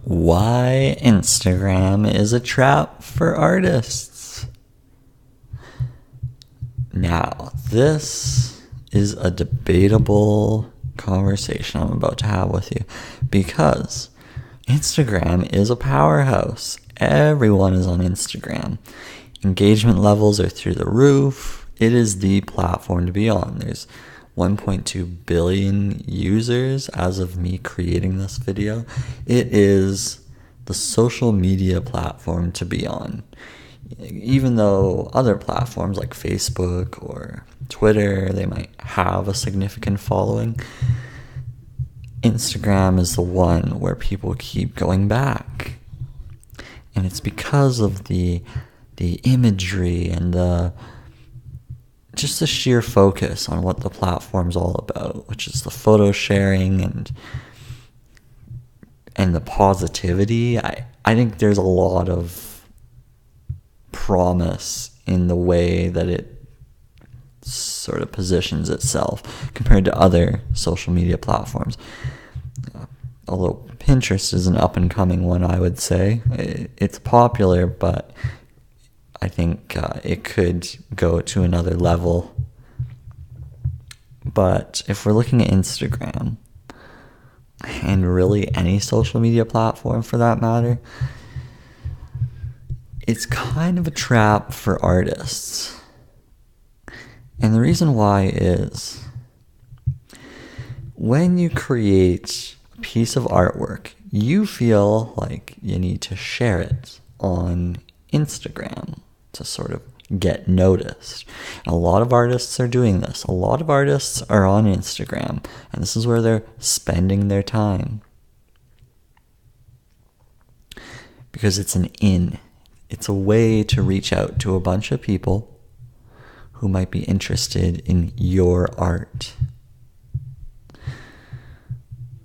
Why Instagram is a trap for artists. Now, this is a debatable conversation I'm about to have with you because Instagram is a powerhouse. Everyone is on Instagram. Engagement levels are through the roof. It is the platform to be on. There's 1.2 billion users as of me creating this video. It is the social media platform to be on. Even though other platforms like Facebook or Twitter, they might have a significant following, Instagram is the one where people keep going back. And it's because of the imagery and just the sheer focus on what the platform's all about, which is the photo sharing and the positivity. I think there's a lot of promise in the way that it sort of positions itself compared to other social media platforms. Although Pinterest is an up-and-coming one, I would say. It's popular, but I think it could go to another level. But if we're looking at Instagram, and really any social media platform for that matter, it's kind of a trap for artists. And the reason why is when you create a piece of artwork, you feel like you need to share it on Instagram to sort of get noticed. And a lot of artists are doing this. A lot of artists are on Instagram, and this is where they're spending their time. Because it's an in. It's a way to reach out to a bunch of people who might be interested in your art.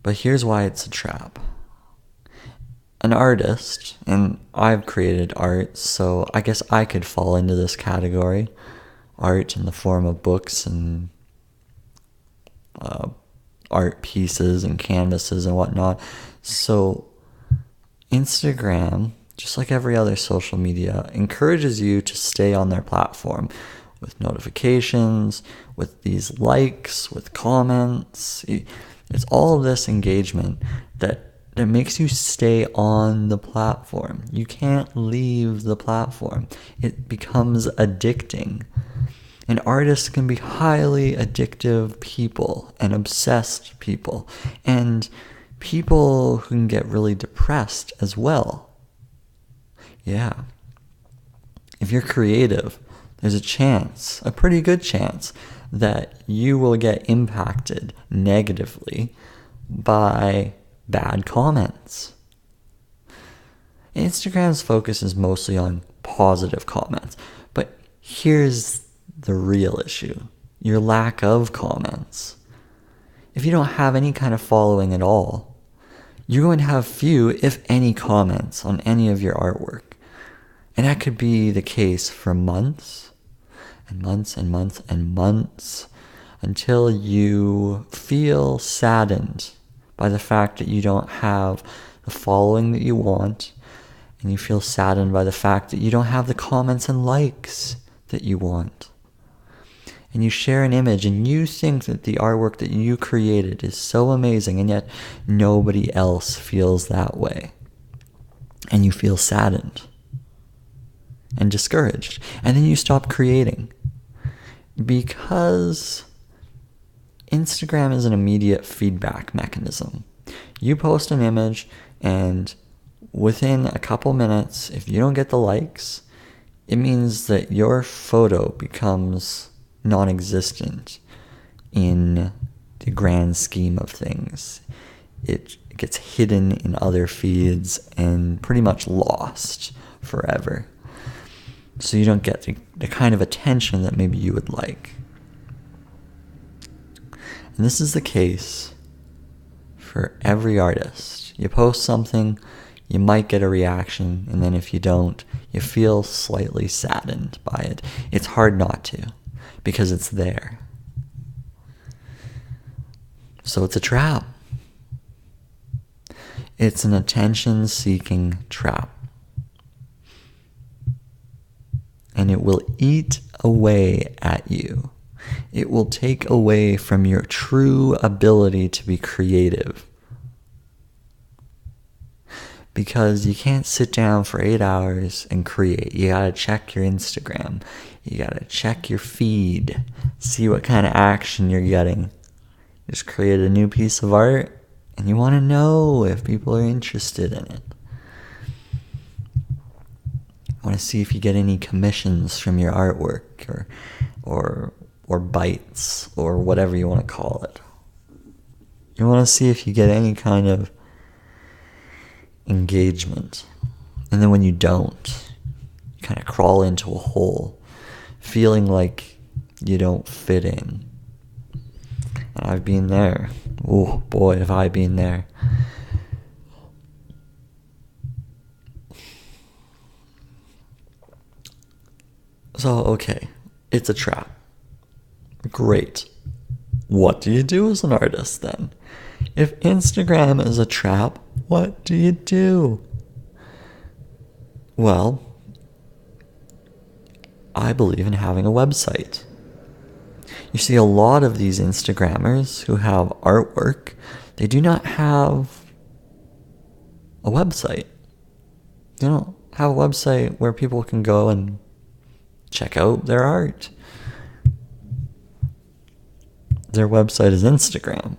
But here's why it's a trap. An artist, and I've created art, so I guess I could fall into this category. Art in the form of books and art pieces and canvases and whatnot. So Instagram, just like every other social media, encourages you to stay on their platform with notifications, with these likes, with comments. It's all of this engagement that makes you stay on the platform. You can't leave the platform. It becomes addicting. And artists can be highly addictive people and obsessed people. And people who can get really depressed as well. Yeah. If you're creative, there's a chance, a pretty good chance, that you will get impacted negatively by bad comments. Instagram's focus is mostly on positive comments, but here's the real issue: your lack of comments. If you don't have any kind of following at all, you're going to have few, if any, comments on any of your artwork. And that could be the case for months and months and months and months until you feel saddened by the fact that you don't have the following that you want, and you feel saddened by the fact that you don't have the comments and likes that you want. And you share an image and you think that the artwork that you created is so amazing, and yet nobody else feels that way. And you feel saddened and discouraged. And then you stop creating. Because Instagram is an immediate feedback mechanism. You post an image, and within a couple minutes, if you don't get the likes, it means that your photo becomes non-existent in the grand scheme of things. It gets hidden in other feeds and pretty much lost forever. So you don't get the kind of attention that maybe you would like. And this is the case for every artist. You post something, you might get a reaction, and then if you don't, you feel slightly saddened by it. It's hard not to, because it's there. So it's a trap. It's an attention-seeking trap. And it will eat away at you. It will take away from your true ability to be creative. Because you can't sit down for 8 hours and create. You gotta check your Instagram. You gotta check your feed. See what kind of action you're getting. Just create a new piece of art, and you want to know if people are interested in it. You want to see if you get any commissions from your artwork, or bites, or whatever you want to call it. You want to see if you get any kind of engagement. And then when you don't, you kind of crawl into a hole, feeling like you don't fit in. And I've been there. Oh boy, have I been there. So, okay, it's a trap. Great. What do you do as an artist then? If Instagram is a trap, what do you do? Well, I believe in having a website. You see, a lot of these Instagrammers who have artwork, they do not have a website. They don't have a website where people can go and check out their art. Their website is Instagram.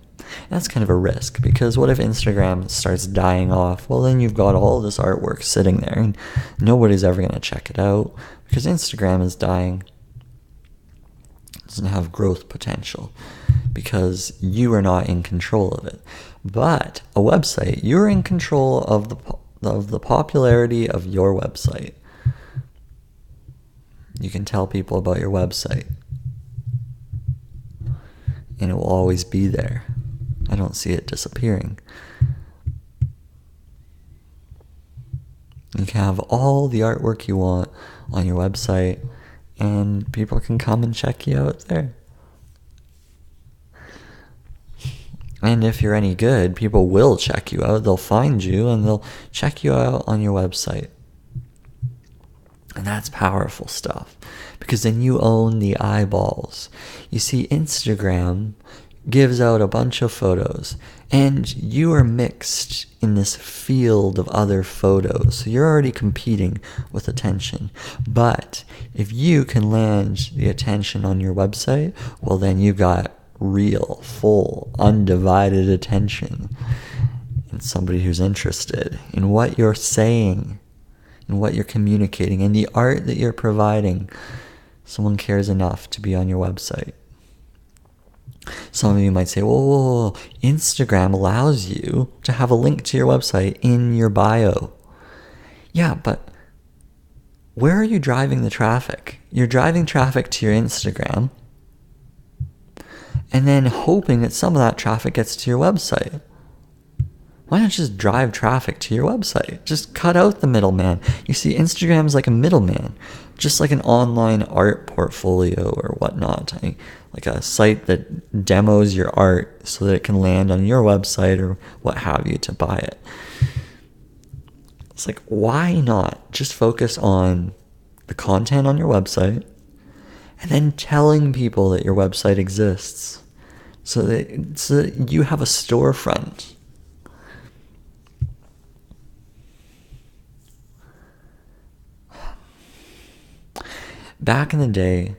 That's kind of a risk, because what if Instagram starts dying off? Well, then you've got all this artwork sitting there and nobody's ever going to check it out because Instagram is dying. It doesn't have growth potential because you are not in control of it. But a website, you're in control of the popularity of your website. You can tell people about your website, and it will always be there. I don't see it disappearing. You can have all the artwork you want on your website, and people can come and check you out there. And if you're any good, people will check you out. They'll find you and they'll check you out on your website. And that's powerful stuff, because then you own the eyeballs. You see, Instagram gives out a bunch of photos, and you are mixed in this field of other photos. So you're already competing with attention. But if you can land the attention on your website, well, then you got real, full, undivided attention. And somebody who's interested in what you're saying, and what you're communicating, and the art that you're providing. Someone cares enough to be on your website. Some of you might say, whoa, Instagram allows you to have a link to your website in your bio. Yeah, but where are you driving the traffic? You're driving traffic to your Instagram, and then hoping that some of that traffic gets to your website. Why not just drive traffic to your website? Just cut out the middleman. You see, Instagram is like a middleman, just like an online art portfolio or whatnot, like a site that demos your art so that it can land on your website or what have you to buy it. It's like, why not just focus on the content on your website and then telling people that your website exists so that you have a storefront. Back in the day,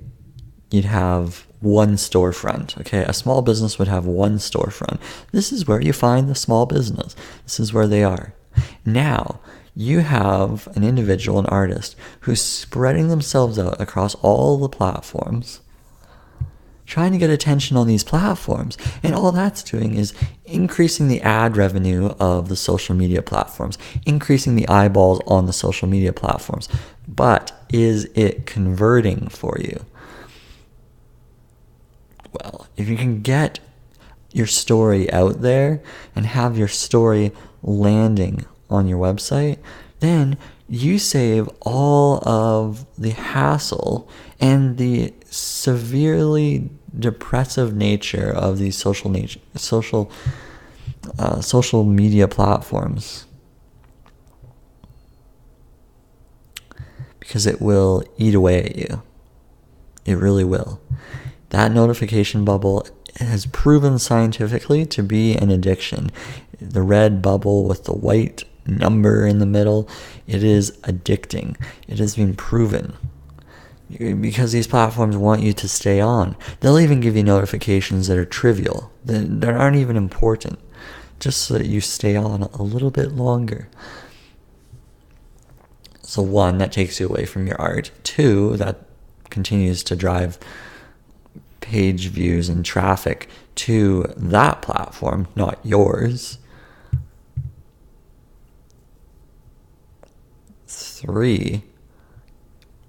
you'd have one storefront, okay? A small business would have one storefront. This is where you find the small business. This is where they are. Now, you have an individual, an artist, who's spreading themselves out across all the platforms, trying to get attention on these platforms. And all that's doing is increasing the ad revenue of the social media platforms, increasing the eyeballs on the social media platforms. But is it converting for you? Well, if you can get your story out there and have your story landing on your website, then you save all of the hassle and the severely depressive nature of these social social media platforms, because it will eat away at you. It really will. That notification bubble has proven scientifically to be an addiction. The red bubble with the white number in the middle, it is addicting. It has been proven. Because these platforms want you to stay on. They'll even give you notifications that are trivial, that aren't even important, just so that you stay on a little bit longer. So one, that takes you away from your art. Two, that continues to drive page views and traffic to that platform, not yours. Three,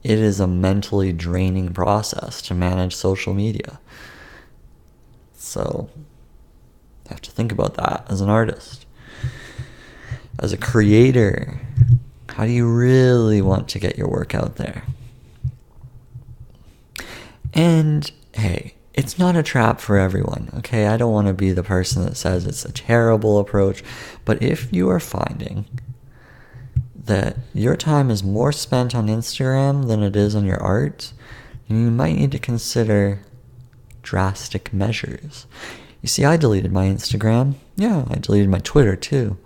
it is a mentally draining process to manage social media. So you have to think about that as an artist. As a creator, how do you really want to get your work out there? And hey, it's not a trap for everyone, okay? I don't want to be the person that says it's a terrible approach, but if you are finding that your time is more spent on Instagram than it is on your art, you might need to consider drastic measures. You see, I deleted my Instagram. Yeah, I deleted my Twitter too.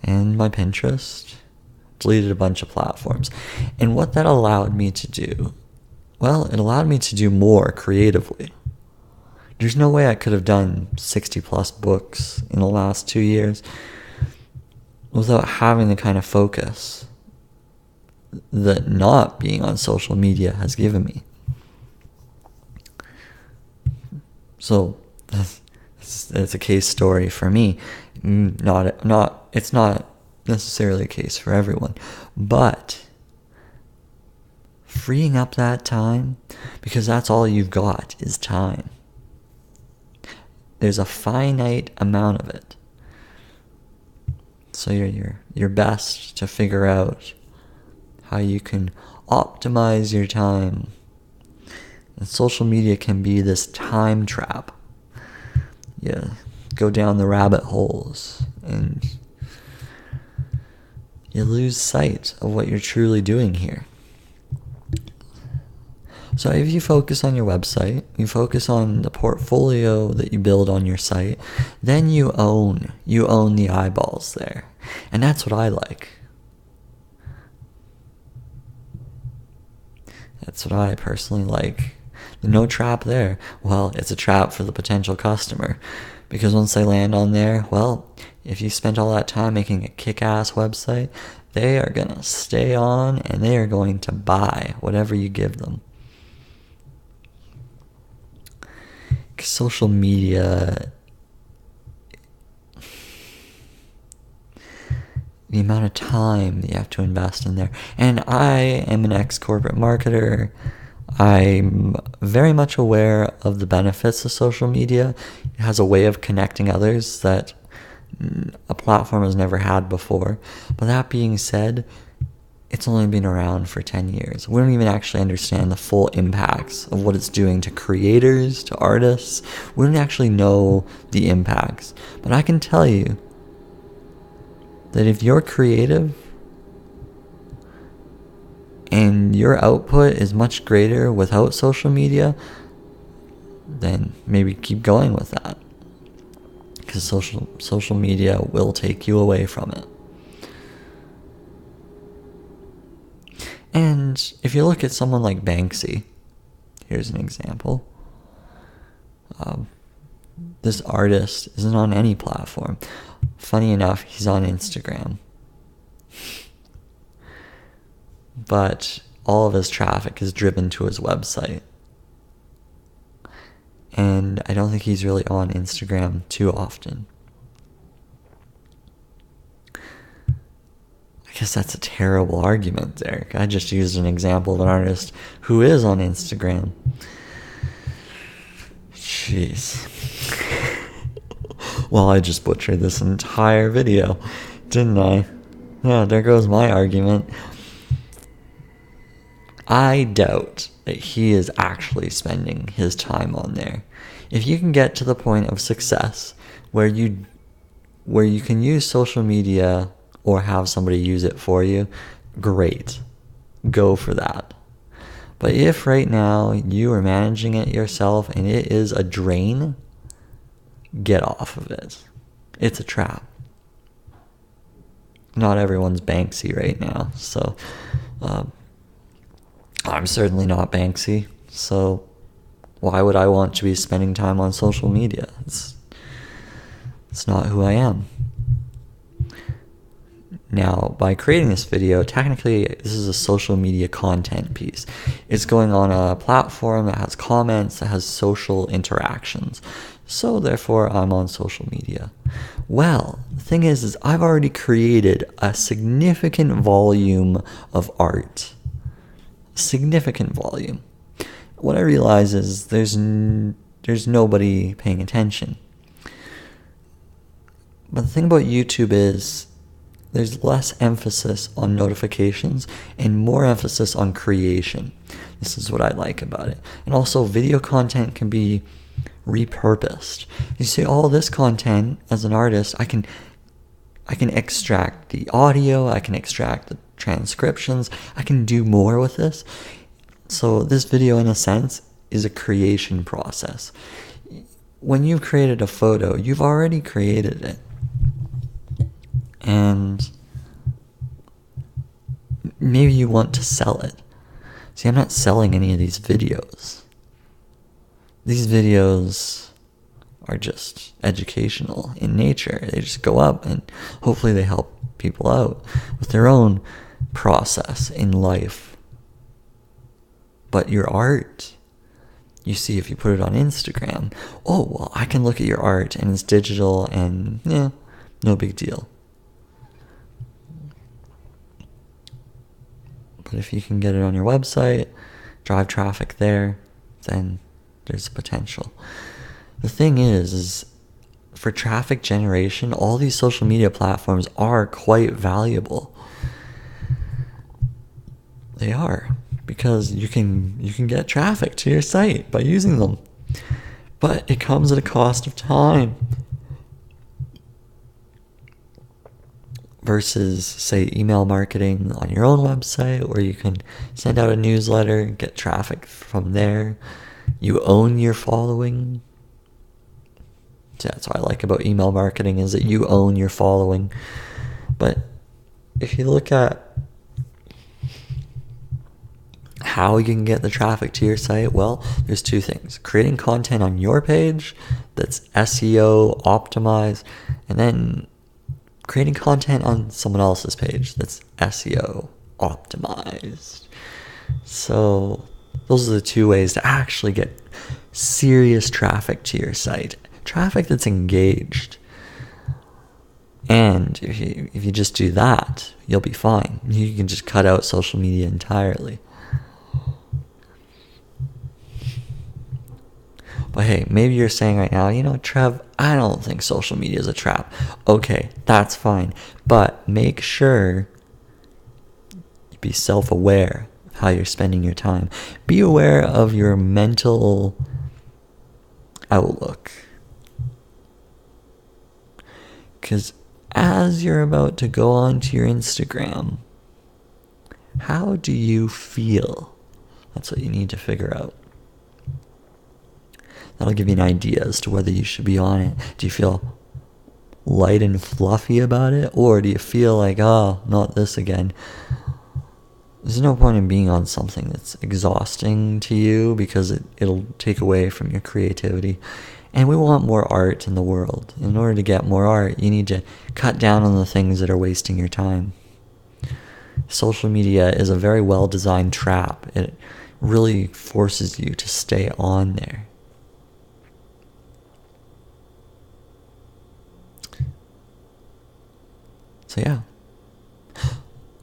And my Pinterest. Deleted a bunch of platforms. And what that allowed me to do, well, it allowed me to do more creatively. There's no way I could have done 60 plus books in the last 2 years without having the kind of focus that not being on social media has given me. So it's a case story for me. It's not necessarily a case for everyone, but freeing up that time, because that's all you've got is time. There's a finite amount of it. So you're best to figure out how you can optimize your time. And social media can be this time trap. You go down the rabbit holes and you lose sight of what you're truly doing here. So if you focus on your website, you focus on the portfolio that you build on your site, then you own the eyeballs there. And that's what I like. That's what I personally like. No trap there. Well, it's a trap for the potential customer. Because once they land on there, well, if you spent all that time making a kick-ass website, they are going to stay on and they are going to buy whatever you give them. Social media, the amount of time that you have to invest in there. And I am an ex-corporate marketer. I'm very much aware of the benefits of social media. It has a way of connecting others that a platform has never had before. But that being said, it's only been around for 10 years. We don't even actually understand the full impacts of what it's doing to creators, to artists. We don't actually know the impacts. But I can tell you that if you're creative and your output is much greater without social media, then maybe keep going with that. Because social media will take you away from it. And if you look at someone like Banksy, here's an example. This artist isn't on any platform. Funny enough, he's on Instagram. But all of his traffic is driven to his website. And I don't think he's really on Instagram too often. I guess that's a terrible argument, Derek. I just used an example of an artist who is on Instagram. Jeez. Well, I just butchered this entire video, didn't I? Yeah, there goes my argument. I doubt that he is actually spending his time on there. If you can get to the point of success where you where you can use social media or have somebody use it for you, great. Go for that. But if right now you are managing it yourself and it is a drain, get off of it. It's a trap. Not everyone's Banksy right now, so I'm certainly not Banksy, so why would I want to be spending time on social media? It's not who I am. Now, by creating this video, technically this is a social media content piece. It's going on a platform that has comments, that has social interactions. So therefore, I'm on social media. Well, the thing is I've already created a significant volume of art. Significant volume. What I realize is there's nobody paying attention. But the thing about YouTube is there's less emphasis on notifications and more emphasis on creation. This is what I like about it. And also video content can be repurposed. You see, all this content as an artist, I can extract the audio, I can extract the transcriptions, I can do more with this. So this video, in a sense, is a creation process. When you've created a photo, you've already created it. And maybe you want to sell it. See, I'm not selling any of these videos. These videos are just educational in nature. They just go up and hopefully they help people out with their own process in life. But your art, you see, if you put it on Instagram, oh, well, I can look at your art and it's digital and no big deal. But if you can get it on your website, drive traffic there, then there's potential. The thing is for traffic generation, all these social media platforms are quite valuable. They are, because you can get traffic to your site by using them. But it comes at a cost of time. Versus, say, email marketing on your own website, where you can send out a newsletter, get traffic from there. You own your following. That's what I like about email marketing, is that you own your following. But if you look at how you can get the traffic to your site, well, there's two things. Creating content on your page that's SEO optimized, and then creating content on someone else's page that's SEO optimized. So those are the two ways to actually get serious traffic to your site. Traffic that's engaged. And if you just do that, you'll be fine. You can just cut out social media entirely. But hey, maybe you're saying right now, Trev, I don't think social media is a trap. Okay, that's fine. But make sure you be self-aware of how you're spending your time. Be aware of your mental outlook. Because as you're about to go onto your Instagram, how do you feel? That's what you need to figure out. That'll give you an idea as to whether you should be on it. Do you feel light and fluffy about it? Or do you feel like, oh, not this again? There's no point in being on something that's exhausting to you, because it'll take away from your creativity. And we want more art in the world. In order to get more art, you need to cut down on the things that are wasting your time. Social media is a very well-designed trap. It really forces you to stay on there. So yeah,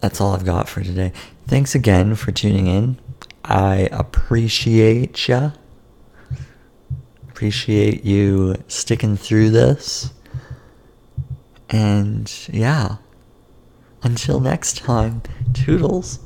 that's all I've got for today. Thanks again for tuning in. I appreciate ya. Appreciate you sticking through this. And yeah, until next time, toodles.